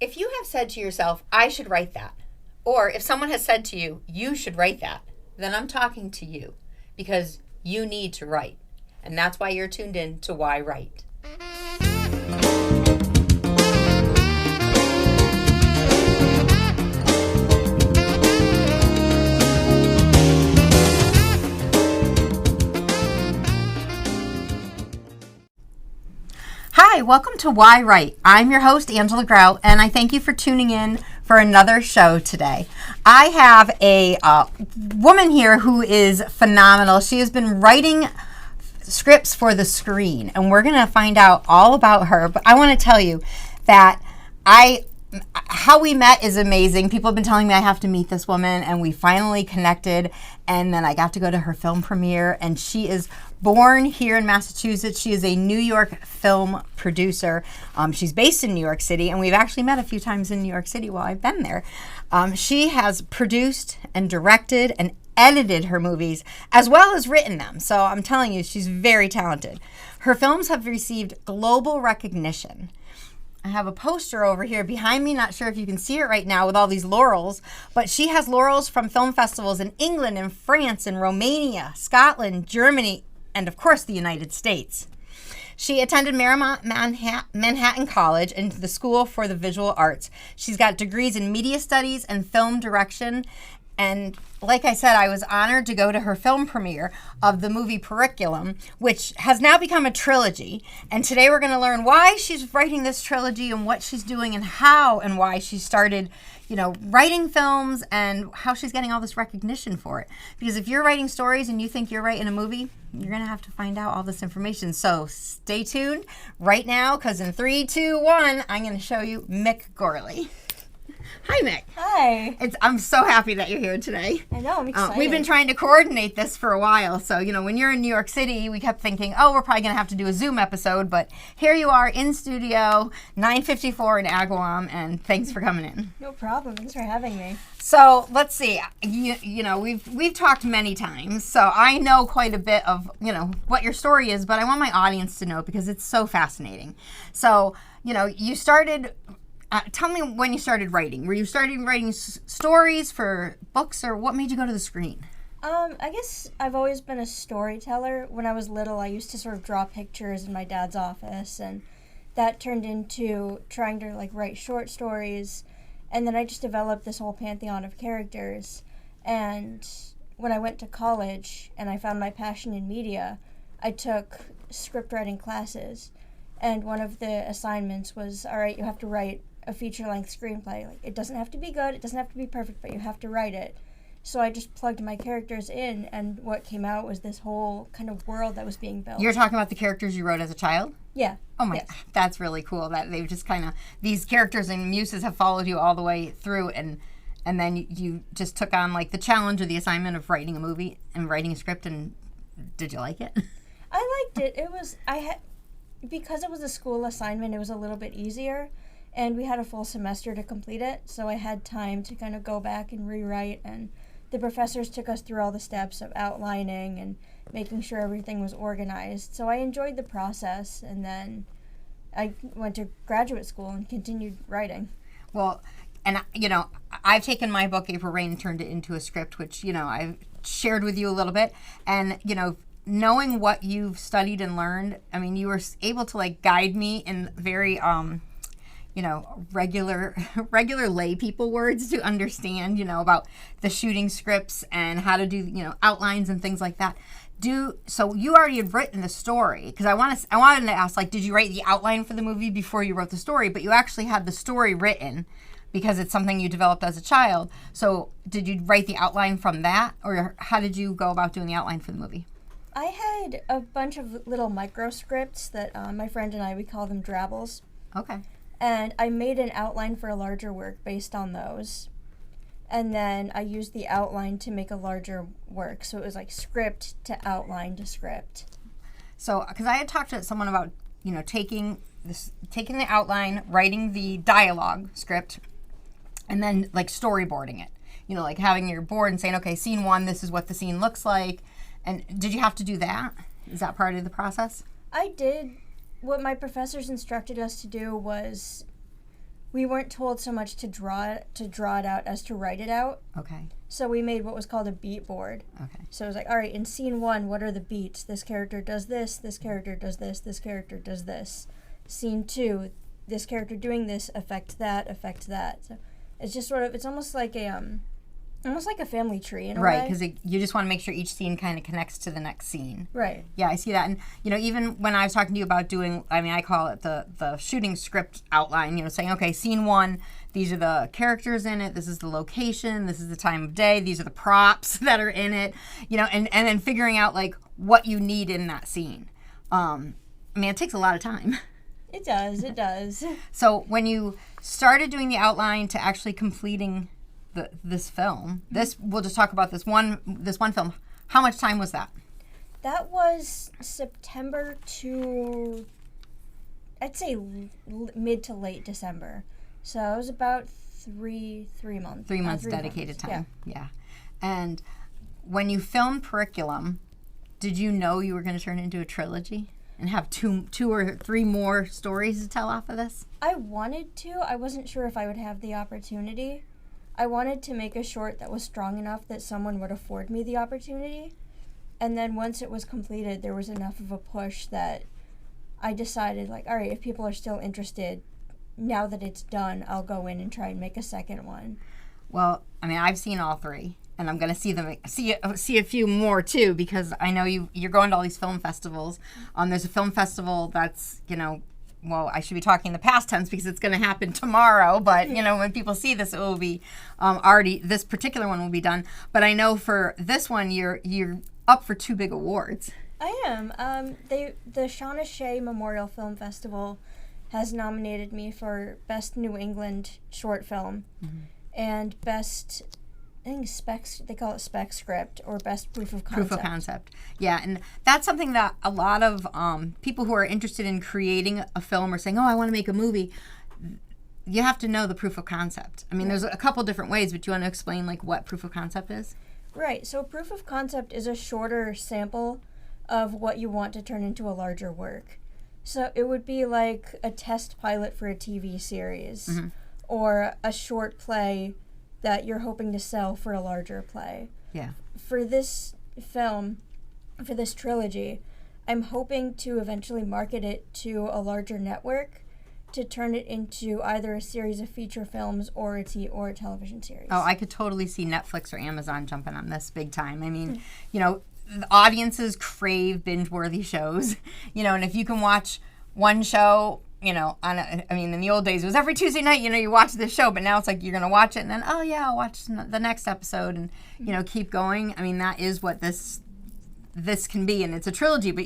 If you have said to yourself, I should write that, or if someone has said to you, you should write that, then I'm talking to you because you need to write. And that's why you're tuned in to Why Write. Hi, welcome to Why Write. I'm your host, Angela Grout, and I thank you for tuning in for another show today. I have a woman here who is phenomenal. She has been writing scripts for the screen, and we're going to find out all about her. But I want to tell you that how we met is amazing. People have been telling me I have to meet this woman, and we finally connected, and then I got to go to her film premiere, and she is born here in Massachusetts. She is a New York film producer. She's based in New York City, and we've actually met a few times in New York City while I've been there. She has produced and directed and edited her movies, as well as written them. So I'm telling you, she's very talented. Her films have received global recognition. I have a poster over here behind me, not sure if you can see it right now, with all these laurels, but she has laurels from film festivals in England and France and Romania, Scotland, Germany, and of course the United States. She attended Marymount Manhattan College and the School for the Visual Arts. She's got degrees in media studies and film direction. And like I said, I was honored to go to her film premiere of the movie PERICULum, which has now become a trilogy. And today we're going to learn why she's writing this trilogy and what she's doing and how and why she started, writing films and how she's getting all this recognition for it. Because if you're writing stories and you think you're writing a movie, you're going to have to find out all this information. So stay tuned right now, because in 3, 2, 1, I'm going to show you Mick Gorley. Hi, Mick. Hi. I'm so happy that you're here today. I know, I'm excited. We've been trying to coordinate this for a while. So, when you're in New York City, we kept thinking, we're probably going to have to do a Zoom episode. But here you are in studio, 954 in Agawam, and thanks for coming in. No problem. Thanks for having me. So, let's see. We've talked many times, so I know quite a bit of, what your story is, but I want my audience to know because it's so fascinating. So, you started... tell me when you started writing. Were you starting writing stories for books, or what made you go to the screen? I guess I've always been a storyteller. When I was little, I used to sort of draw pictures in my dad's office, and that turned into trying to write short stories, and then I just developed this whole pantheon of characters. And when I went to college and I found my passion in media, I took script writing classes, and one of the assignments was, all right, you have to write a feature-length screenplay. It doesn't have to be good, it doesn't have to be perfect, but you have to write it. So I just plugged my characters in, and what came out was this whole kind of world that was being built. You're talking about the characters you wrote as a child? Yeah. Oh my, yes. That's really cool that they've just these characters and muses have followed you all the way through, and then you just took on the challenge or the assignment of writing a movie and writing a script. And did you like it? I liked it. Because it was a school assignment, it was a little bit easier. And we had a full semester to complete it, so I had time to kind of go back and rewrite, and the professors took us through all the steps of outlining and making sure everything was organized. So I enjoyed the process, and then I went to graduate school and continued writing. Well, and I've taken my book, April Rain, and turned it into a script, which, I've shared with you a little bit. And, knowing what you've studied and learned, you were able to guide me in very... regular lay people words to understand, about the shooting scripts and how to do, outlines and things like that. So you already had written the story, because I wanted to ask, did you write the outline for the movie before you wrote the story? But you actually had the story written because it's something you developed as a child. So did you write the outline from that, or how did you go about doing the outline for the movie? I had a bunch of little micro scripts that my friend and we call them drabbles. Okay. And I made an outline for a larger work based on those. And then I used the outline to make a larger work. So it was script to outline to script. So, because I had talked to someone about, taking the outline, writing the dialogue script, and then storyboarding it. Having your board and saying, okay, scene 1, this is what the scene looks like. And did you have to do that? Is that part of the process? I did. What my professors instructed us to do was we weren't told so much to draw it out as to write it out. Okay. So we made what was called a beat board. Okay. So it was like, all right, in scene 1, what are the beats? This character does this character does this character does this. Scene 2, this character doing this affects that. So it's just sort of, it's almost like a family tree in a way. Right, because you just want to make sure each scene kind of connects to the next scene. Right. Yeah, I see that. And, even when I was talking to you about doing, I call it the shooting script outline, saying, okay, scene 1, these are the characters in it, this is the location, this is the time of day, these are the props that are in it, and then figuring out, like, what you need in that scene. It takes a lot of time. It does. So when you started doing the outline to actually completing this film, we'll just talk about this one film. How much time was that? That was September to, I'd say, mid to late December. So it was about 3 months. 3 months dedicated time. Yeah. And when you filmed Periculum, did you know you were going to turn it into a trilogy and have two or three more stories to tell off of this? I wanted to. I wasn't sure if I would have the opportunity. I wanted to make a short that was strong enough that someone would afford me the opportunity. And then once it was completed, there was enough of a push that I decided, like, all right, if people are still interested, now that it's done, I'll go in and try and make a second one. Well, I've seen all 3, and I'm going to see a few more too, because I know you're going to all these film festivals. There's a film festival that's, well, I should be talking in the past tense because it's going to happen tomorrow, but, when people see this, it will be already, this particular one will be done. But I know for this one, you're up for 2 big awards. I am. The Shauna Shea Memorial Film Festival has nominated me for Best New England Short Film and Best, I think, they call it Spec Script, or Best Proof of Concept. Proof of Concept. Yeah, and that's something that a lot of people who are interested in creating a film or saying, oh, I want to make a movie, you have to know the proof of concept. There's a couple different ways, but do you want to explain, like, what proof of concept is? Right. So proof of concept is a shorter sample of what you want to turn into a larger work. So it would be like a test pilot for a TV series or a short play that you're hoping to sell for a larger play. Yeah. For this film, for this trilogy, I'm hoping to eventually market it to a larger network to turn it into either a series of feature films or a television series. Oh, I could totally see Netflix or Amazon jumping on this big time. The audiences crave binge-worthy shows, and if you can watch one show, in the old days it was every Tuesday night, you watch this show, but now it's like you're going to watch it and then, oh yeah, I'll watch the next episode and, keep going. That is what this can be, and it's a trilogy, but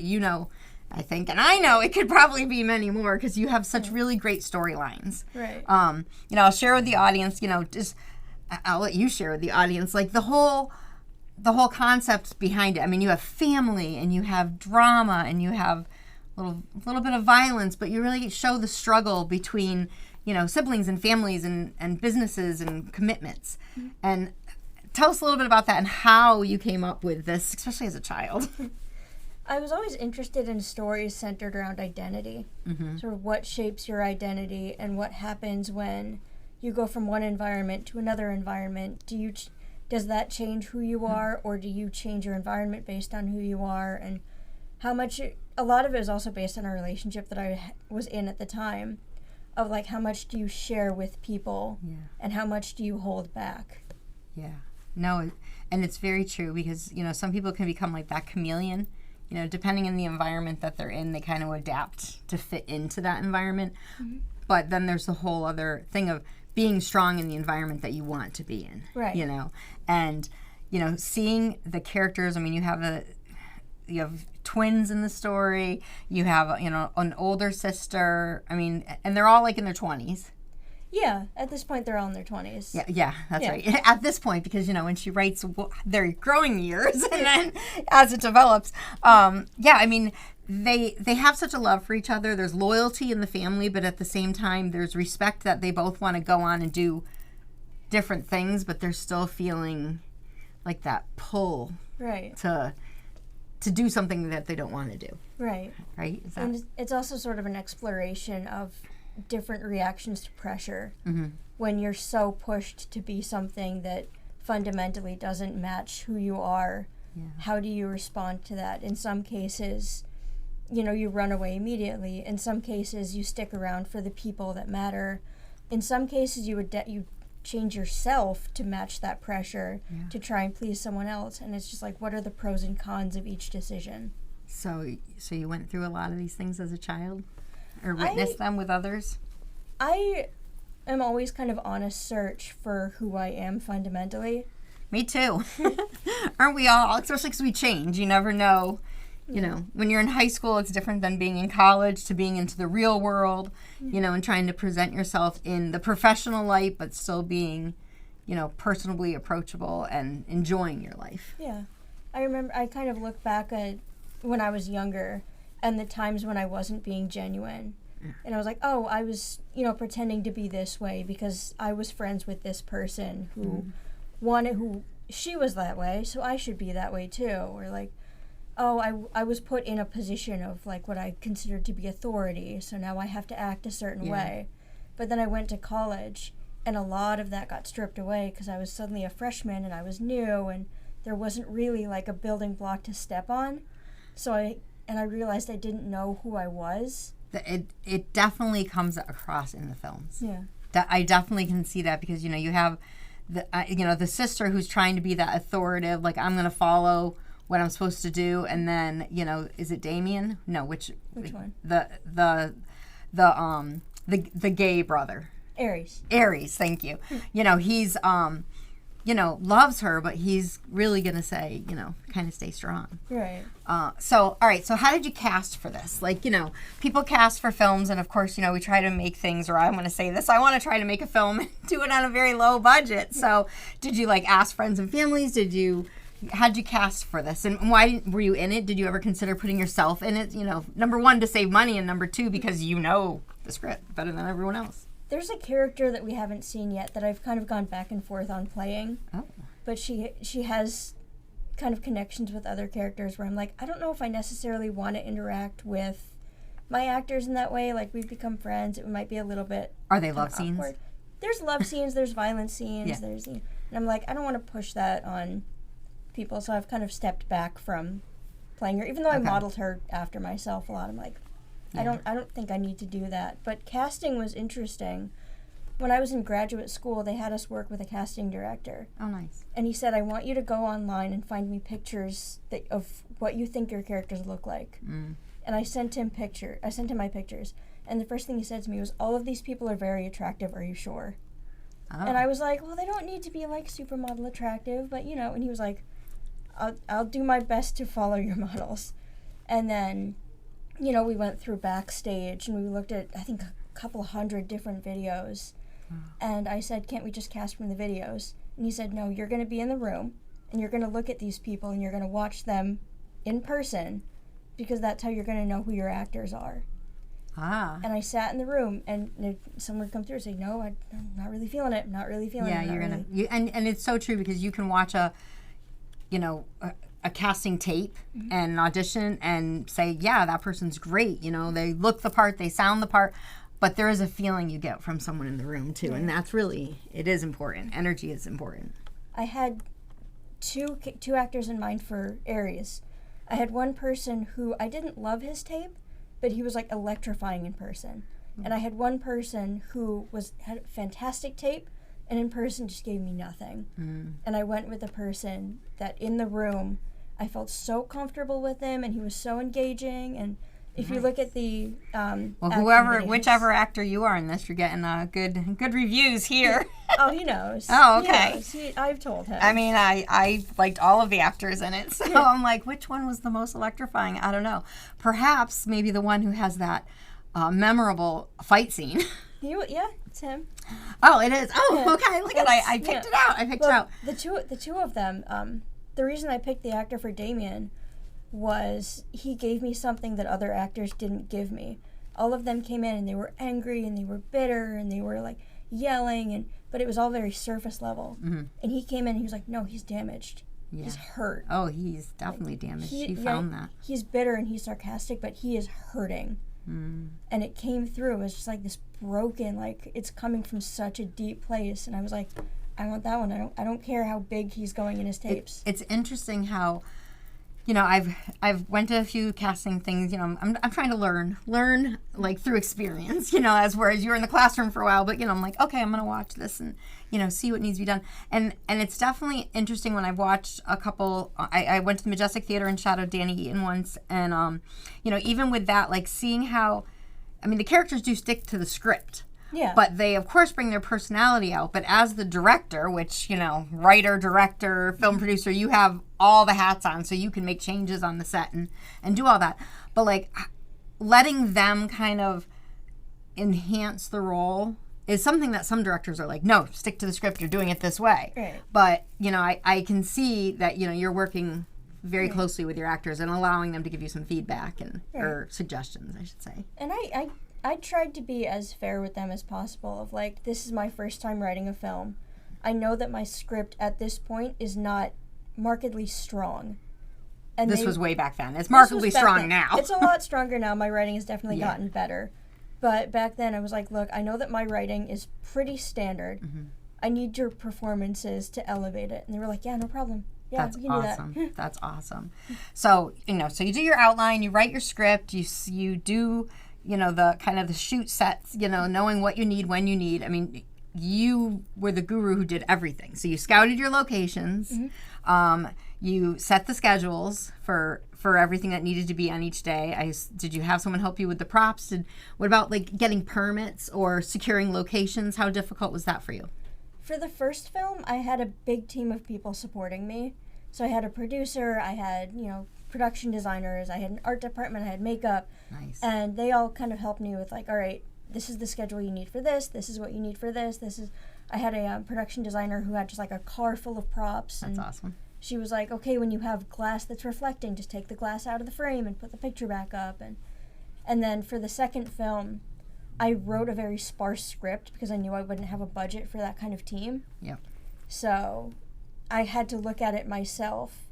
I think, and I know it could probably be many more because you have such really great storylines. Right. I'll share with the audience, I'll let you share with the audience, like the whole concept behind it. You have family and you have drama and you have a little bit of violence, but you really show the struggle between, siblings and families and businesses and commitments. Mm-hmm. And tell us a little bit about that and how you came up with this, especially as a child. I was always interested in stories centered around identity, sort of what shapes your identity and what happens when you go from one environment to another environment. Does that change who you are, or do you change your environment based on who you are? And how much, a lot of it is also based on a relationship that I was in at the time, of like how much do you share with people and how much do you hold back? Yeah. No, and it's very true because, some people can become like that chameleon. Depending on the environment that they're in, they kind of adapt to fit into that environment. Mm-hmm. But then there's the whole other thing of being strong in the environment that you want to be in. Right. And seeing the characters. You have twins in the story. You have an older sister. And they're all like in their 20s. Yeah, at this point they're all in their 20s. Yeah, that's right. At this point, because when she writes their growing years, and then as it develops, they have such a love for each other. There's loyalty in the family, but at the same time, there's respect that they both want to go on and do different things, but they're still feeling like that pull, right, to do something that they don't want to do. Right. Right. And it's also sort of an exploration of different reactions to pressure when you're so pushed to be something that fundamentally doesn't match who you are. Yeah. How do you respond to that? In some cases, you run away immediately. In some cases, you stick around for the people that matter. In some cases, you change yourself to match that pressure to try and please someone else. And it's just like, what are the pros and cons of each decision? So you went through a lot of these things as a child, or witnessed them with others? I am always kind of on a search for who I am fundamentally. Me too. Aren't we all? Especially because we change. You never know. When you're in high school, it's different than being in college to being into the real world, and trying to present yourself in the professional light, but still being, personably approachable and enjoying your life. Yeah. I remember, I kind of look back at when I was younger and the times when I wasn't being genuine. And I was like, oh, I was, pretending to be this way because I was friends with this person who she was that way, so I should be that way too. Or like, oh, I was put in a position of like what I considered to be authority, so now I have to act a certain way. But then I went to college, and a lot of that got stripped away because I was suddenly a freshman and I was new, and there wasn't really like a building block to step on. So I realized I didn't know who I was. It definitely comes across in the films. Yeah. I definitely can see that because, you have the sister who's trying to be that authoritative, like I'm going to follow what I'm supposed to do, and then is it Damien? No, which one? The gay brother. Aries, thank you. He's loves her, but he's really gonna say, kind of stay strong. Right. So all right. So how did you cast for this? Like, people cast for films, and of course, we try to make things. Or I'm gonna say this. I want to try to make a film and do it on a very low budget. So did you ask friends and families? How'd you cast for this? And why were you in it? Did you ever consider putting yourself in it? Number one, to save money, and number two, because the script better than everyone else. There's a character that we haven't seen yet that I've kind of gone back and forth on playing. Oh. But she has kind of connections with other characters where I'm like, I don't know if I necessarily want to interact with my actors in that way. Like, we've become friends. It might be a little bit Are they love scenes? awkward. There's love scenes. There's violent scenes. Yeah. And I'm like, I don't want to push that on people, so I've kind of stepped back from playing her. Even though I modeled her after myself a lot, I'm like, I don't think I need to do that. But casting was interesting. When I was in graduate school, they had us work with a casting director. Oh, nice. And he said, I want you to go online and find me pictures of what you think your characters look like. Mm. And I sent him my pictures. And the first thing he said to me was, all of these people are very attractive. Are you sure? Oh. And I was like, well, they don't need to be like supermodel attractive, but and he was like, I'll do my best to follow your models. And then, we went through backstage and we looked at, I think, a couple hundred different videos. And I said, can't we just cast from the videos? And he said, no, you're going to be in the room and you're going to look at these people and you're going to watch them in person because that's how you're going to know who your actors are. Ah. And I sat in the room and someone would come through and say, no, I'm not really feeling it. I'm not really feeling it. Yeah, and it's so true because you can watch a casting tape and an audition and say, yeah, that person's great. They look the part, they sound the part. But there is a feeling you get from someone in the room, too. And that's really, it is important. Energy is important. I had two actors in mind for Aries. I had one person who I didn't love his tape, but he was, like, electrifying in person. Mm-hmm. And I had one person who had fantastic tape, and in person just gave me nothing. Mm. And I went with a person that in the room, I felt so comfortable with him, and he was so engaging, and if you look at the whichever actor you are in this, you're getting good reviews here. Oh, he knows. Oh, okay. He knows. I've told him. I mean, I liked all of the actors in it, so I'm like, which one was the most electrifying? I don't know. Perhaps maybe the one who has that memorable fight scene. Yeah, it's him. Oh, it is. Oh, yeah. Okay. Look at I picked it out. I picked it out. The two of them. The reason I picked the actor for Damien was he gave me something that other actors didn't give me. All of them came in and they were angry and they were bitter and they were like yelling, but it was all very surface level. Mm-hmm. And he came in and he was like, no, he's damaged. Yeah. He's hurt. Oh, he's definitely damaged. He found that. He's bitter and he's sarcastic, but he is hurting. And it came through. It was just like this broken, like it's coming from such a deep place. And I was like, I want that one. I don't care how big he's going in his tapes. It's interesting how, you know, I've went to a few casting things. You know, I'm trying to learn like through experience. You know, whereas you're in the classroom for a while, but you know, I'm like, okay, I'm gonna watch this and you know see what needs to be done. And it's definitely interesting when I've watched a couple. I went to the Majestic Theater and shadowed Danny Eaton once, and you know, even with that, like seeing how, I mean, the characters do stick to the script. Yeah. But they, of course, bring their personality out. But as the director, which, you know, writer, director, film producer, you have all the hats on, so you can make changes on the set and do all that. But, like, letting them kind of enhance the role is something that some directors are like, no, stick to the script, you're doing it this way. Right. But, you know, I can see that, you know, you're working very closely with your actors and allowing them to give you some feedback or suggestions, I should say. And I tried to be as fair with them as possible of like, this is my first time writing a film. I know that my script at this point is not markedly strong. And this was way back then. It's markedly strong now. It's a lot stronger now. My writing has definitely gotten better. But back then I was like, look, I know that my writing is pretty standard. I need your performances to elevate it. And they were like, yeah, no problem. Yeah, That's we can awesome. do that. That's awesome. So, you know, so you do your outline, you write your script, you do, you know, the kind of the shoot sets, you know, knowing what you need, when you need. I mean, you were the guru who did everything. So you scouted your locations, you set the schedules for everything that needed to be on each day. Did you have someone help you with the props? What about like getting permits or securing locations? How difficult was that for you? For the first film, I had a big team of people supporting me. So I had a producer, I had, you know, production designers, I had an art department, I had makeup. Nice. And they all kind of helped me with like, all right, this is the schedule you need for this is what you need for this. I had a production designer who had just like a car full of props. That's awesome. She was like, okay, when you have glass that's reflecting, just take the glass out of the frame and put the picture back up. And then for the second film, I wrote a very sparse script because I knew I wouldn't have a budget for that kind of team. Yep. So I had to look at it myself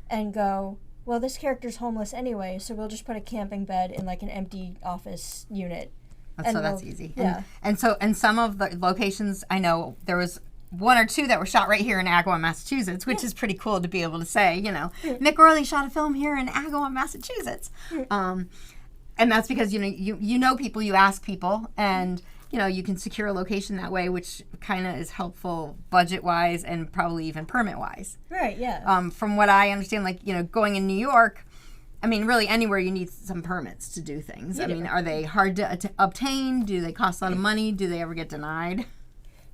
and go, well, this character's homeless anyway, so we'll just put a camping bed in like an empty office unit. That's easy. Yeah. And some of the locations, I know there was one or two that were shot right here in Agawam, Massachusetts, which is pretty cool to be able to say, you know, Mick Gorley shot a film here in Agawam, Massachusetts. And that's because, you know, you know people, you ask people, and, you know, you can secure a location that way, which kind of is helpful budget-wise and probably even permit-wise. Right, yeah. From what I understand, like, you know, going in New York, I mean, really anywhere you need some permits to do things. I mean, are they hard to obtain? Do they cost a lot of money? Do they ever get denied?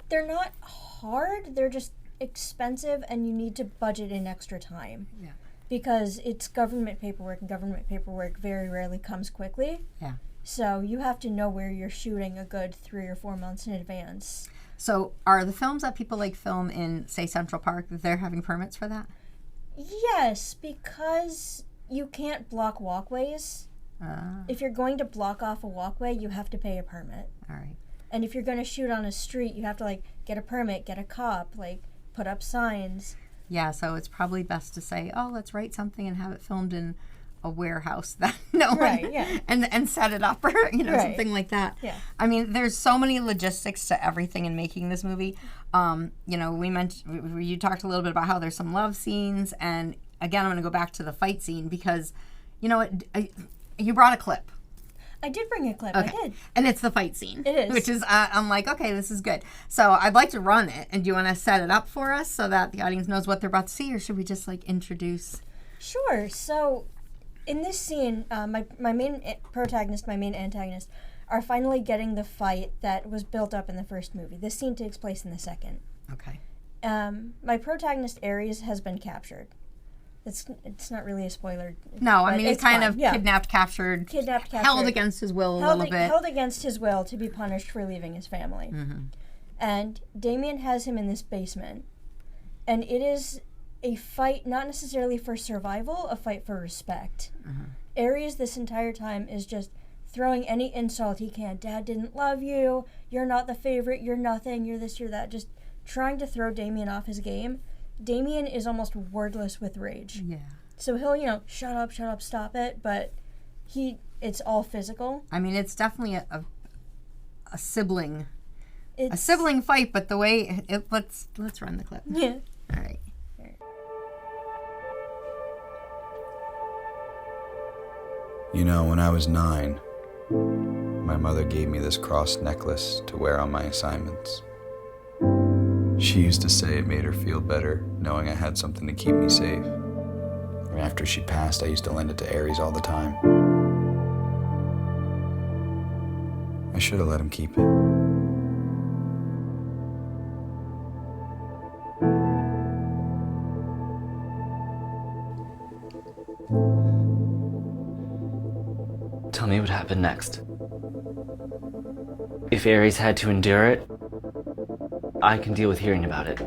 They're not hard. They're just expensive, and you need to budget in extra time. Yeah. Because it's government paperwork, and government paperwork very rarely comes quickly. Yeah. So you have to know where you're shooting a good 3 or 4 months in advance. So are the films that people like film in, say, Central Park, they're having permits for that? Yes, because you can't block walkways. If you're going to block off a walkway, you have to pay a permit. All right. And if you're going to shoot on a street, you have to, like, get a permit, get a cop, like, put up signs. Yeah, so it's probably best to say, oh, let's write something and have it filmed in a warehouse that no one, and set it up, or, you know, something like that. Yeah. I mean, there's so many logistics to everything in making this movie. You know, you talked a little bit about how there's some love scenes, and again, I'm going to go back to the fight scene because, you know, you brought a clip. I did bring a clip. Okay. I did. And it's the fight scene. It is. Which is, I'm like, okay, this is good. So I'd like to run it. And do you want to set it up for us so that the audience knows what they're about to see? Or should we just, like, introduce? Sure. So in this scene, my main protagonist, my main antagonist, are finally getting the fight that was built up in the first movie. This scene takes place in the second. Okay. My protagonist, Ares, has been captured. It's not really a spoiler. No, I mean, he's kind of kidnapped, captured, held against his will a little bit. Held against his will to be punished for leaving his family. Mm-hmm. And Damien has him in this basement. And it is a fight not necessarily for survival, a fight for respect. Mm-hmm. Ares this entire time is just throwing any insult he can. Dad didn't love you. You're not the favorite. You're nothing. You're this, you're that. Just trying to throw Damien off his game. Damien is almost wordless with rage. Yeah. So he'll, you know, shut up, stop it, but he it's all physical. I mean, it's definitely a sibling It's, fight, but the way let's run the clip. Yeah. All right. You know, when I was 9, my mother gave me this cross necklace to wear on my assignments. She used to say it made her feel better knowing I had something to keep me safe. And after she passed, I used to lend it to Aries all the time. I should have let him keep it. Tell me what happened next. If Aries had to endure it, I can deal with hearing about it.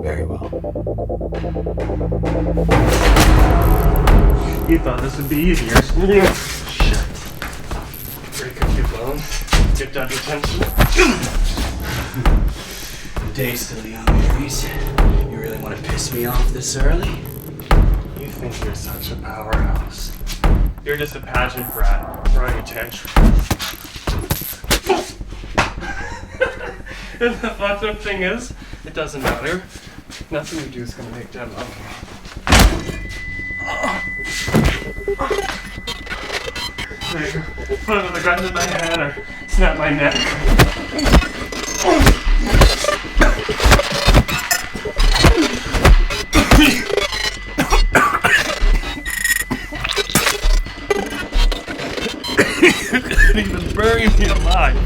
Very well. You thought this would be easier. Shit. Break a few bones. Get down to tension. The day's still young, Aries. You really want to piss me off this early? You think you're such a powerhouse. You're just a pageant brat, throwing a tantrum. And the fucked up thing is, it doesn't matter. Nothing you do is gonna make Dad love me. There, put another gun in my head or snap my neck. You couldn't even bury me alive.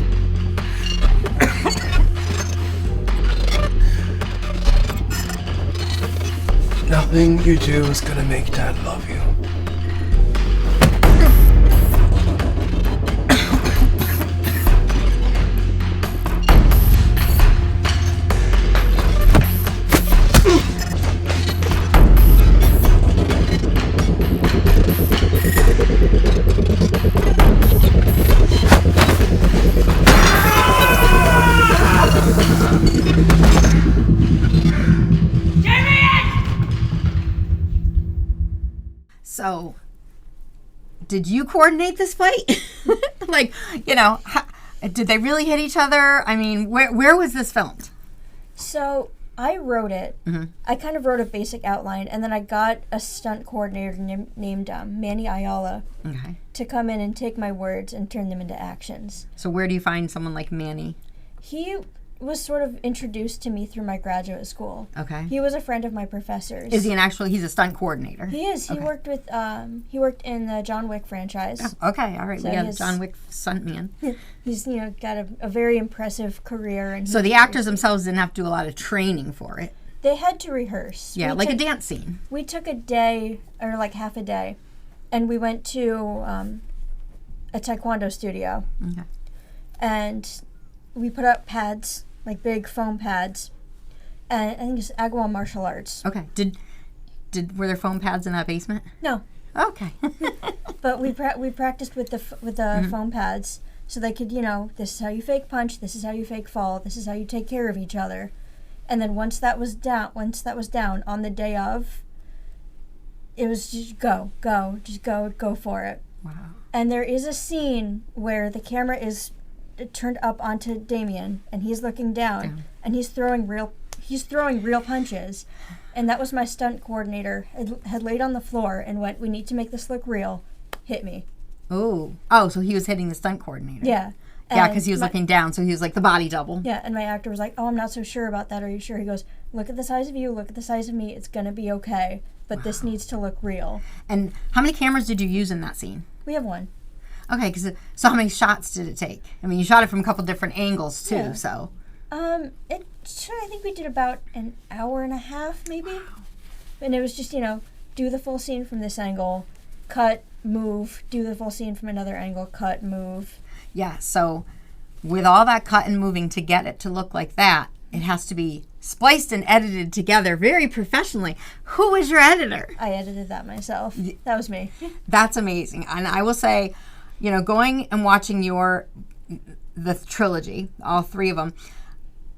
Nothing you do is gonna make Dad love you. So, did you coordinate this fight? Like, did they really hit each other? I mean, where was this filmed? So I wrote it. Mm-hmm. I kind of wrote a basic outline, and then I got a stunt coordinator named Manny Ayala Okay. to come in and take my words and turn them into actions. So where do you find someone like Manny? He was sort of introduced to me through my graduate school. Okay. He was a friend of my professor's. Is he he's a stunt coordinator? He is. He Okay. worked in the John Wick franchise. Oh, okay, all right. So We got his- John Wick stuntman. He's, got a very impressive career. And So the actors themselves didn't have to do a lot of training for it. they had to rehearse. Yeah, We like a took- dance scene. We took a day, or like half a day, and we went to a taekwondo studio. Okay. And we put up pads, like big foam pads, and I think it's Agawam martial arts. Okay. Were there foam pads in that basement? No, Okay. but we practiced with the foam pads, so they could, this is how you fake punch, this is how you fake fall, this is how you take care of each other, and then once that was down, on the day of, it was just go for it. Wow. And there is a scene where the camera is turned up onto Damien, and he's looking down, and he's throwing real punches. And that was my stunt coordinator had laid on the floor and went, "We need to make this look real. Hit me." Oh, so he was hitting the stunt coordinator. Yeah. Yeah, And because he was my- looking down, so he was like the body double. Yeah, and my actor was like, "Oh, I'm not so sure about that. Are you sure?" He goes, "Look at the size of you. Look at the size of me. It's gonna be okay. But this needs to look real." And how many cameras did you use in that scene? We have one. Okay, so how many shots did it take? I mean, you shot it from a couple different angles too, Yeah. so. I think we did about an hour and a half, maybe. And it was just, do the full scene from this angle, cut, move, do the full scene from another angle, cut, move. Yeah, so with all that cut and moving to get it to look like that, it has to be spliced and edited together very professionally. Who was your editor? I edited that myself. That was me. That's amazing. And I will say, going and watching the trilogy, all three of them,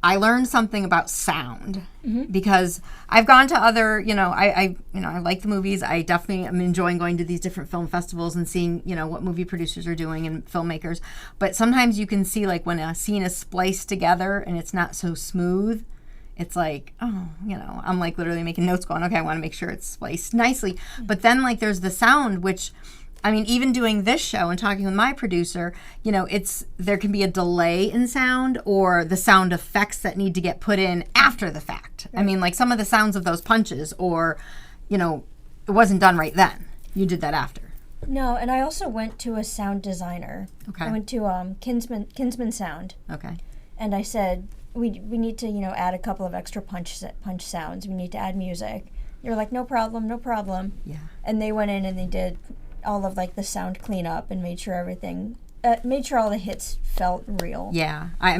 I learned something about sound because I've gone to other, I like the movies. I definitely am enjoying going to these different film festivals and seeing, what movie producers are doing and filmmakers. But sometimes you can see like when a scene is spliced together and it's not so smooth, it's like, I'm like literally making notes going, okay, I want to make sure it's spliced nicely. But then like there's the sound, which, I mean, even doing this show and talking with my producer, there can be a delay in sound or the sound effects that need to get put in after the fact. Right. I mean, like some of the sounds of those punches or, it wasn't done right then. You did that after. No, and I also went to a sound designer. Okay. I went to Kinsman Sound. Okay. And I said, we need to, add a couple of extra punch sounds. We need to add music. They were like, no problem. Yeah. And they went in and they did all of like the sound cleanup and made sure all the hits felt real. Yeah. I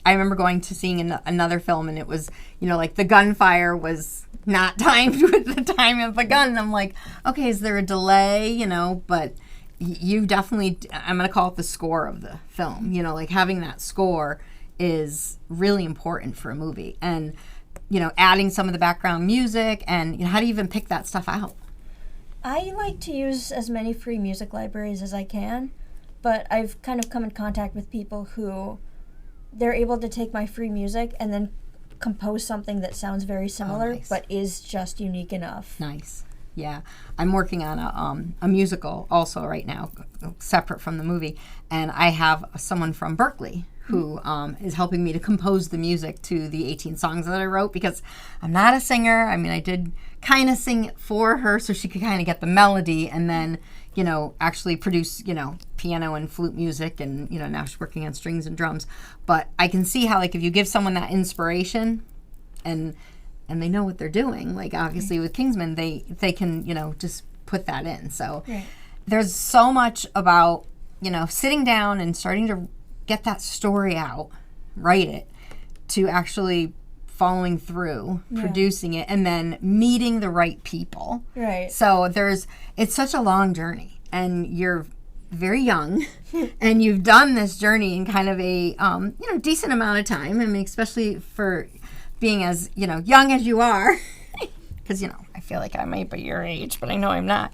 remember going to seeing another film and it was, like the gunfire was not timed with the time of the gun. And I'm like, okay, is there a delay? But you definitely, I'm going to call it the score of the film. Like having that score is really important for a movie. And, adding some of the background music and how do you even pick that stuff out? I like to use as many free music libraries as I can, but I've kind of come in contact with people who they're able to take my free music and then compose something that sounds very similar, but is just unique enough. Nice. Yeah. I'm working on a musical also right now, separate from the movie, and I have someone from Berkeley who is helping me to compose the music to the 18 songs that I wrote because I'm not a singer. I mean, I did kind of sing it for her so she could kind of get the melody and then, actually produce, piano and flute music and, now she's working on strings and drums. But I can see how, like, if you give someone that inspiration and they know what they're doing, like obviously with Kingsman, they can, just put that in. So there's so much about, sitting down and starting to get that story out, write it, to actually following through, producing it, and then meeting the right people. Right. So it's such a long journey, and you're very young, and you've done this journey in kind of a, decent amount of time. I mean, especially for being as, young as you are, because, I feel like I might be your age, but I know I'm not.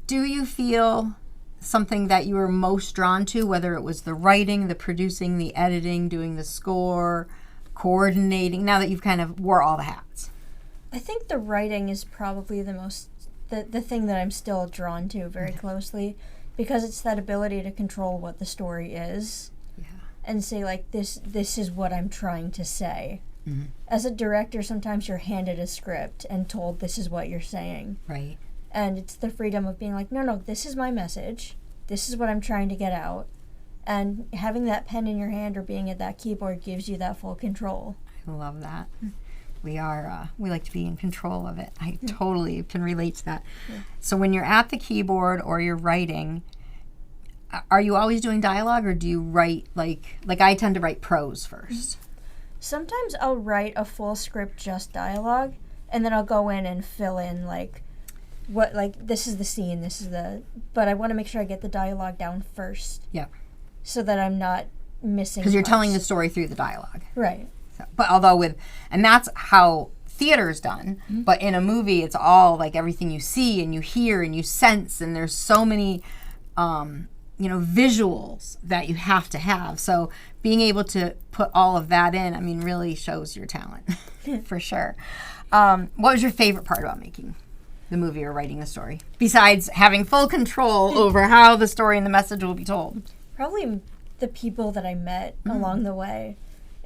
Do you feel something that you were most drawn to, whether it was the writing, the producing, the editing, doing the score, coordinating, now that you've kind of wore all the hats? I think the writing is probably the thing that I'm still drawn to very closely, because it's that ability to control what the story is and say, like, this is what I'm trying to say. Mm-hmm. As a director, sometimes you're handed a script and told this is what you're saying. Right. And it's the freedom of being like, no, this is my message. This is what I'm trying to get out. And having that pen in your hand or being at that keyboard gives you that full control. I love that. We like to be in control of it. I totally can relate to that. Yeah. So when you're at the keyboard or you're writing, are you always doing dialogue or do you write, like I tend to write prose first? Sometimes I'll write a full script, just dialogue, and then I'll go in and fill in, this is the scene, but I want to make sure I get the dialogue down first. Yeah. So that I'm not missing. Because you're telling the story through the dialogue. Right. So, but and that's how theater is done, but in a movie, it's all like everything you see and you hear and you sense, and there's so many, visuals that you have to have. So being able to put all of that in, I mean, really shows your talent, for sure. What was your favorite part about making the movie or writing the story, besides having full control over how the story and the message will be told? Probably the people that I met along the way.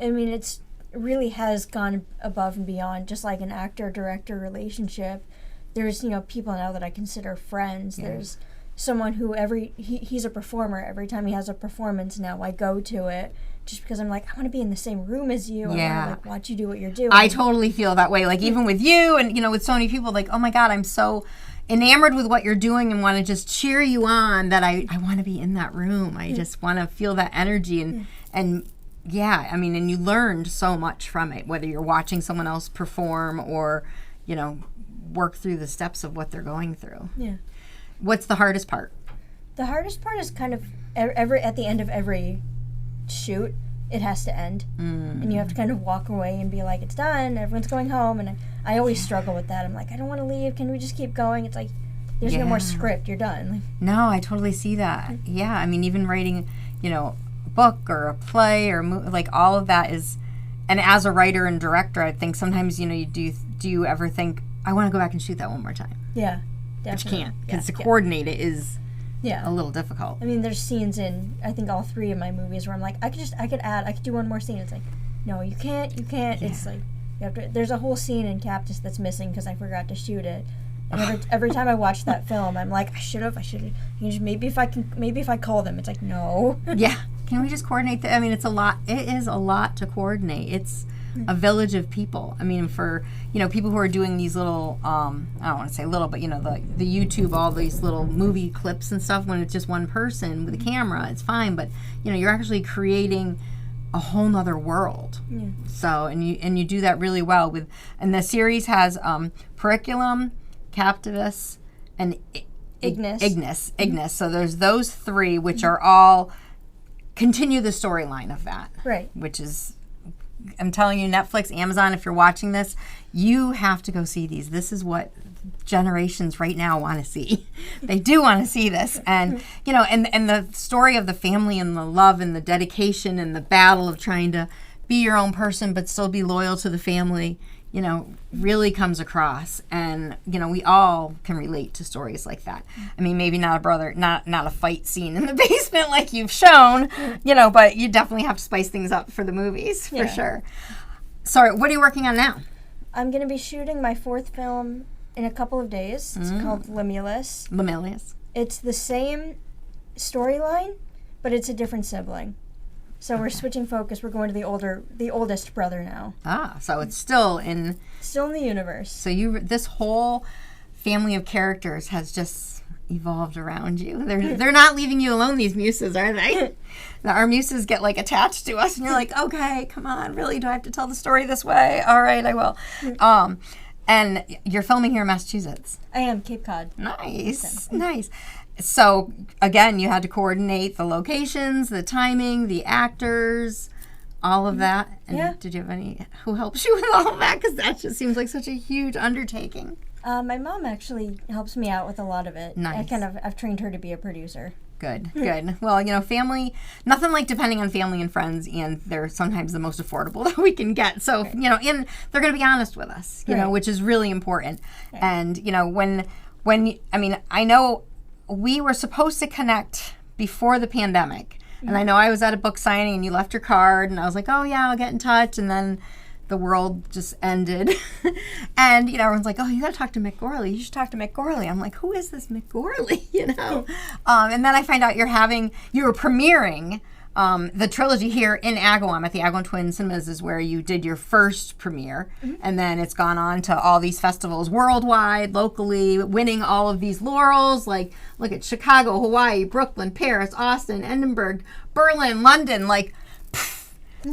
I mean, it really has gone above and beyond just like an actor-director relationship. There's, people now that I consider friends. Yeah. There's someone who he's a performer. Every time he has a performance now, I go to it just because I'm like, I want to be in the same room as you. Yeah. I want to watch you do what you're doing. I totally feel that way. Like even with you and, with so many people, like, oh my God, I'm so enamored with what you're doing and want to just cheer you on that I want to be in that room. I just want to feel that energy and yeah, I mean, and you learned so much from it, whether you're watching someone else perform or, work through the steps of what they're going through. Yeah. What's the hardest part? The hardest part is kind of at the end of every shoot, it has to end. And you have to kind of walk away and be like, it's done, everyone's going home. And I always struggle with that. I'm like, I don't want to leave. Can we just keep going? It's like, there's no more script. You're done. Like, no, I totally see that. Yeah, I mean, even writing, a book or a play or like all of that is, and as a writer and director, I think sometimes, you do you ever think, I want to go back and shoot that one more time? Yeah, definitely. But you can't, because to coordinate it is a little difficult. I mean, there's scenes in, I think, all 3 of my movies where I'm like, I could do one more scene. It's like, no, you can't. Yeah. It's like, you have to, there's a whole scene in CAPTIS that's missing because I forgot to shoot it. And every time I watch that film, I'm like, I should have. Maybe if I call them, it's like, no. Yeah. Can we just coordinate that? I mean, it's a lot. It is a lot to coordinate. It's a village of people. I mean, for, people who are doing these little, I don't want to say little, but, the YouTube, all these little movie clips and stuff, when it's just one person with a camera, it's fine. But, you're actually creating a whole nother world. Yeah. So, and you do that really well with, and the series has PERICULum, CAPTIS, and IGNIS. So there's those 3, which are all continue the storyline of that. Right. Which is, I'm telling you, Netflix, Amazon, if you're watching this, you have to go see these. This is what generations right now want to see. They do want to see this. And, and the story of the family and the love and the dedication and the battle of trying to be your own person but still be loyal to the family, really comes across. And, we all can relate to stories like that. I mean, maybe not a fight scene in the basement like you've shown, but you definitely have to spice things up for the movies, for sure. Sorry, what are you working on now? I'm going to be shooting my 4th film in a couple of days. It's called Lemillius. It's the same storyline, but it's a different sibling. So we're switching focus. We're going to the oldest brother now. So it's still in the universe. So this whole family of characters has just evolved around you. They're not leaving you alone, these muses, are they? Our muses get like attached to us, and you're like, okay, come on, really? Do I have to tell the story this way? All right, I will. And you're filming here in Massachusetts. I am, Cape Cod. Nice. So, again, you had to coordinate the locations, the timing, the actors, all of that. And did you have who helps you with all of that? Because that just seems like such a huge undertaking. My mom actually helps me out with a lot of it. Nice. I've trained her to be a producer. Good. Well, family, nothing like depending on family and friends, and they're sometimes the most affordable that we can get. So, and they're going to be honest with us, which is really important. Right. And, I know we were supposed to connect before the pandemic. And I know I was at a book signing and you left your card and I was like, oh yeah, I'll get in touch. And then the world just ended. And, everyone's like, oh, you got to talk to Mick Gorley. You should talk to Mick Gorley. I'm like, who is this Mick Gorley? And then I find out you were premiering the trilogy here in Agawam at the Agawam Twin Cinemas is where you did your first premiere. And then it's gone on to all these festivals worldwide, locally, winning all of these laurels. Like, look at Chicago, Hawaii, Brooklyn, Paris, Austin, Edinburgh, Berlin, London. Like,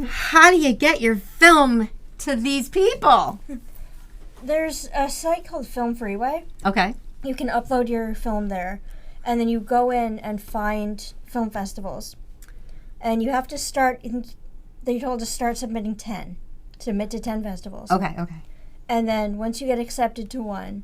how do you get your film to these people? There's a site called Film Freeway. Okay. You can upload your film there, and then you go in and find film festivals. And you have to they're told to start submitting 10. Submit to 10 festivals. Okay. And then once you get accepted to one,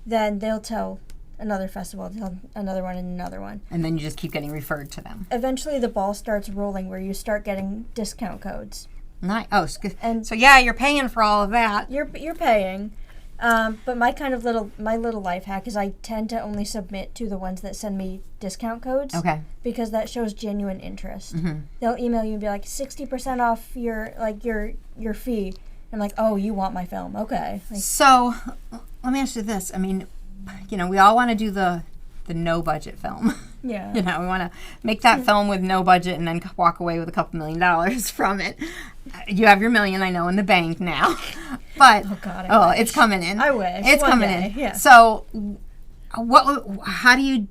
then they'll tell another festival, tell another one, and another one. And then you just keep getting referred to them. Eventually the ball starts rolling where you start getting discount codes. Nice. Oh, and so yeah, you're paying for all of that. You're paying. But my little life hack is I tend to only submit to the ones that send me discount codes. Okay. Because that shows genuine interest. They'll email you and be like 60% off your fee. I'm like, oh, you want my film? Okay. So let me ask you this. I mean, we all want to do the no budget film. Yeah. We want to make that film with no budget and then walk away with a couple $1 million from it. You have your $1 million, I know, in the bank now. But oh God, it's coming in. I wish. It's coming in. Yeah. So where do you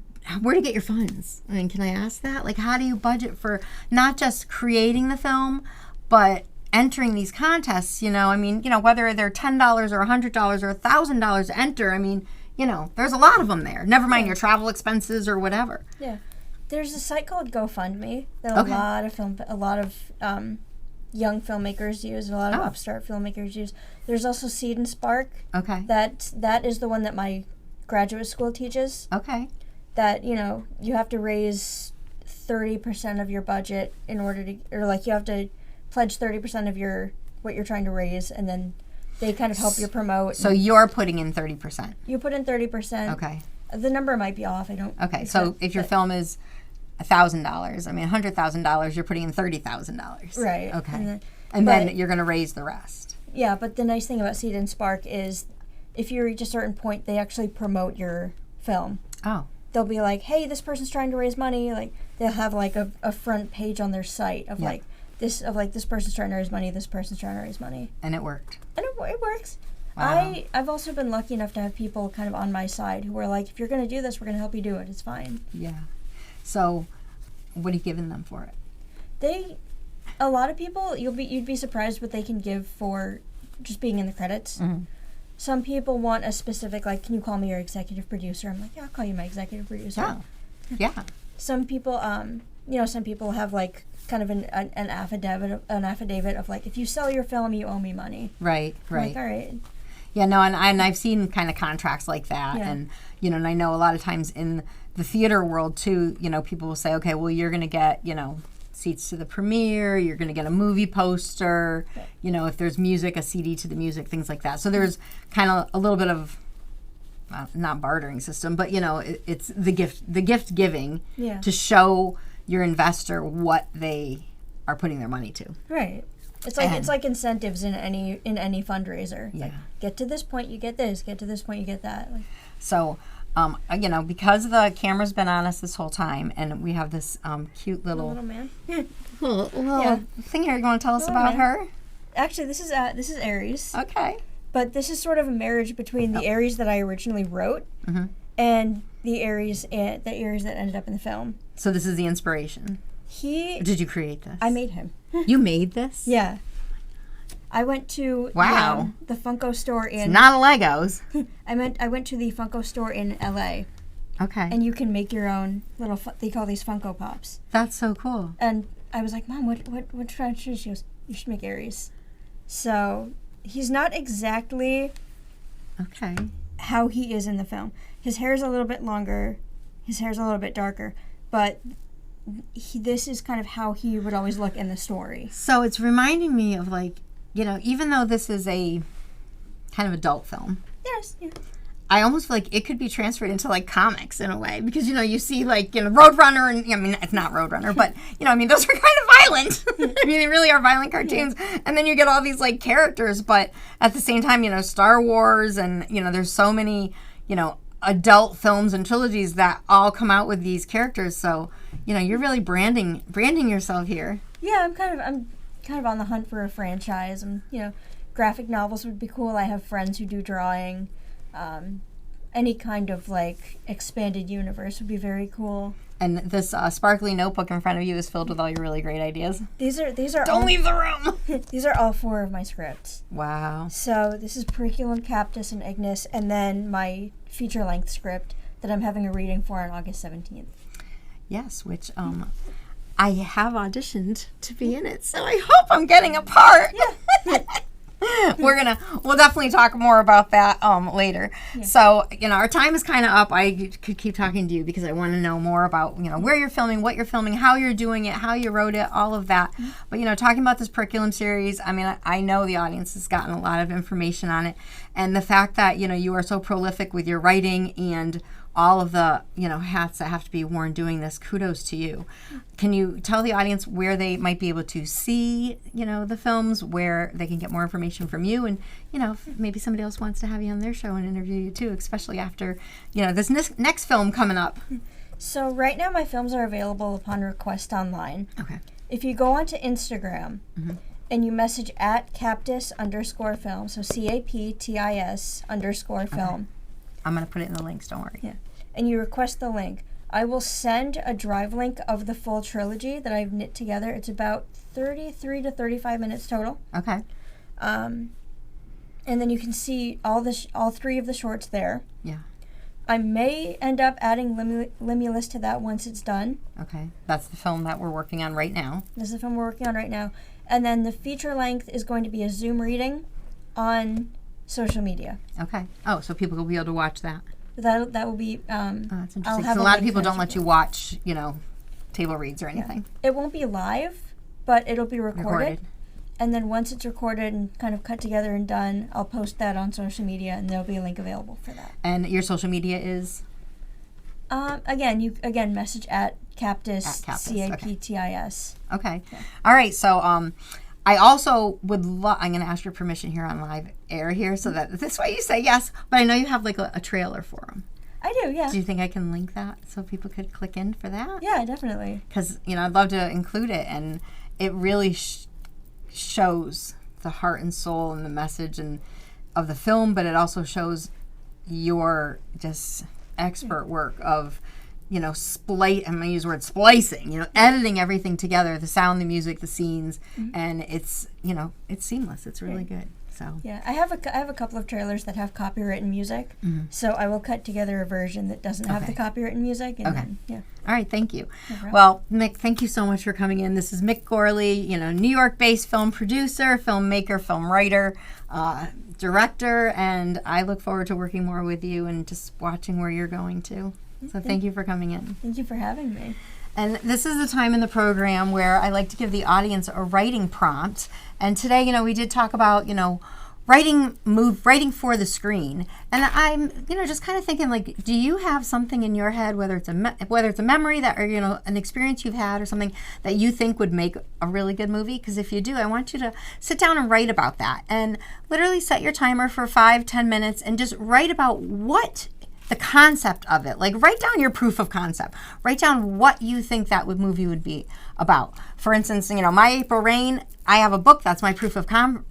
get your funds? I mean, can I ask that? Like, how do you budget for not just creating the film, but entering these contests? I mean, whether they're $10 or $100 or $1,000 to enter, I mean, there's a lot of them there. Never mind your travel expenses or whatever. Yeah. There's a site called GoFundMe that Okay. a lot of young filmmakers use, a lot of upstart filmmakers use. There's also Seed and Spark. Okay. That is the one that my graduate school teaches. Okay. That, you know, you have to raise 30% of your budget in order to, or like you have to pledge 30% of what you're trying to raise, and then they kind of help you promote. So you're putting in 30%. You put in 30%. Okay. The number might be off. I don't. Okay. So if your film is $1,000, I mean $100,000, you're putting in $30,000. Right. Okay. And then you're going to raise the rest. Yeah, but the nice thing about Seed and Spark is if you reach a certain point, they actually promote your film. Oh. They'll be like, hey, this person's trying to raise money. Like, they'll have like a front page on their site of this person's trying to raise money, this person's trying to raise money. And it worked. And it works. Wow. I've also been lucky enough to have people kind of on my side who are like, if you're going to do this, we're going to help you do it. It's fine. Yeah. So what are you giving them for it? A lot of people, you'd be surprised what they can give for just being in the credits. Mm-hmm. Some people want a specific, like, can you call me your executive producer? I'm like, yeah, I'll call you my executive producer. Yeah. Some people, some people have like kind of an affidavit of like, if you sell your film, you owe me money. Right. I'm like, all right. Yeah, no, and I've seen kind of contracts like that, and and I know a lot of times in the theater world too, people will say, okay, well, you're going to get, seats to the premiere, you're going to get a movie poster, if there's music, a CD to the music, things like that. So there's kind of a little bit of not bartering system, but it's the gift giving to show your investor what they are putting their money to. Right. It's like incentives in any fundraiser. It's like, get to this point, you get this. Get to this point, you get that. Like, so, because the camera's been on us this whole time, and we have this cute little man. little thing here. You want to tell us about her? Actually, this is Aries. Okay. But this is sort of a marriage between the Aries that I originally wrote and the Aries that ended up in the film. So this is the inspiration. Did you create this? I made him. You made this? Yeah. I went to the Funko store in... It's not Legos. I went to the Funko store in LA. Okay. And you can make your own little... they call these Funko Pops. That's so cool. And I was like, Mom, what should I choose? She goes, you should make Aries. So he's not exactly how he is in the film. His hair is a little bit longer. His hair's a little bit darker. But... this is kind of how he would always look in the story. So it's reminding me of even though this is a kind of adult film. Yes. Yeah. I almost feel like it could be transferred into comics in a way because you see Roadrunner and I mean it's not Roadrunner but those are kind of violent. I mean they really are violent cartoons and then you get all these characters but at the same time Star Wars and there's so many adult films and trilogies that all come out with these characters so you're really branding yourself here. Yeah, I'm kind of on the hunt for a franchise. And graphic novels would be cool. I have friends who do drawing. Any kind of expanded universe would be very cool. And this sparkly notebook in front of you is filled with all your really great ideas. These are Don't leave the room. These are all 4 of my scripts. Wow. So this is PERICULUM, CAPTIS, and IGNIS, and then my feature-length script that I'm having a reading for on August 17th. Yes, which I have auditioned to be in it, so I hope I'm getting a part. Yeah. We'll definitely talk more about that later. Yeah. So, our time is kind of up. I could keep talking to you because I want to know more about, where you're filming, what you're filming, how you're doing it, how you wrote it, all of that. Mm-hmm. But, talking about this PERICULUM series, I mean, I know the audience has gotten a lot of information on it. And the fact that, you are so prolific with your writing and all of the, hats that have to be worn doing this, kudos to you. Can you tell the audience where they might be able to see, the films, where they can get more information from you? And, if maybe somebody else wants to have you on their show and interview you too, especially after, this next film coming up. So right now my films are available upon request online. Okay. If you go onto Instagram and you message at CAPTIS_film, so CAPTIS_film. I'm going to put it in the links, don't worry. Yeah. And you request the link. I will send a drive link of the full trilogy that I've knit together. It's about 33 to 35 minutes total. Okay. And then you can see all 3 of the shorts there. Yeah. I may end up adding Limulus to that once it's done. Okay, that's the film that we're working on right now. This is the film we're working on right now. And then the feature length is going to be a Zoom reading on social media. Okay. Oh, so people will be able to watch that. That will be. Oh, that's interesting. I'll 'Cause have a lot of link people for don't let you watch, table reads or anything. It won't be live, but it'll be recorded. And then once it's recorded and kind of cut together and done, I'll post that on social media, and there'll be a link available for that. And your social media is? You message at CAPTIS, CAPTIS, CAPTIS. Okay. Yeah. All right. So I also would love, I'm going to ask your permission here on live air here so that this way you say yes, but I know you have like a trailer for them. I do, yeah. Do you think I can link that so people could click in for that? Yeah, definitely. Because, I'd love to include it, and it really shows the heart and soul and the message of the film, but it also shows your just expert work of, I'm going to use the word splicing, editing everything together, the sound, the music, the scenes, and it's, it's seamless. It's really good. So yeah, I have a couple of trailers that have copywritten music, so I will cut together a version that doesn't have the copywritten music. And then, yeah. All right, thank you. No well, Mick, thank you so much for coming in. This is Mick Gorley, New York-based film producer, filmmaker, film writer, director, and I look forward to working more with you and just watching where you're going to. So thank you for coming in. Thank you for having me. And this is the time in the program where I like to give the audience a writing prompt. And today, we did talk about, writing for the screen. And I'm, just kind of thinking, like, do you have something in your head, whether it's a memory that, or, an experience you've had or something that you think would make a really good movie? Because if you do, I want you to sit down and write about that. And literally set your timer for 5-10 minutes and just write about what the concept of it. Like, write down your proof of concept. Write down what you think that movie would be about. For instance, My April Rain, I have a book that's my proof of concept,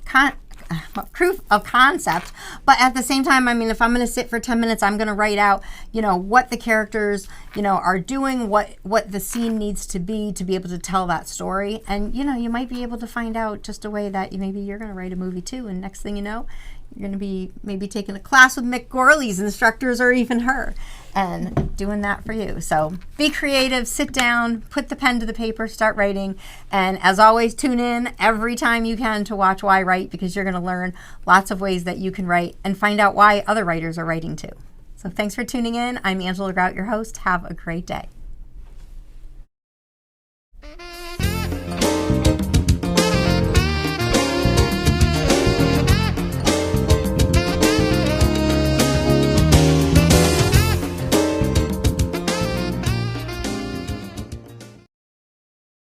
but at the same time, if I'm going to sit for 10 minutes, I'm going to write out, what the characters, are doing, what the scene needs to be able to tell that story. And, you might be able to find out just a way that maybe you're going to write a movie too. And next thing you know, you're going to be maybe taking a class with Mick Gorley's instructors or even her and doing that for you. So be creative, sit down, put the pen to the paper, start writing. And as always, tune in every time you can to watch Why Write, because you're going to learn lots of ways that you can write and find out why other writers are writing too. So thanks for tuning in. I'm Angela Grout, your host. Have a great day.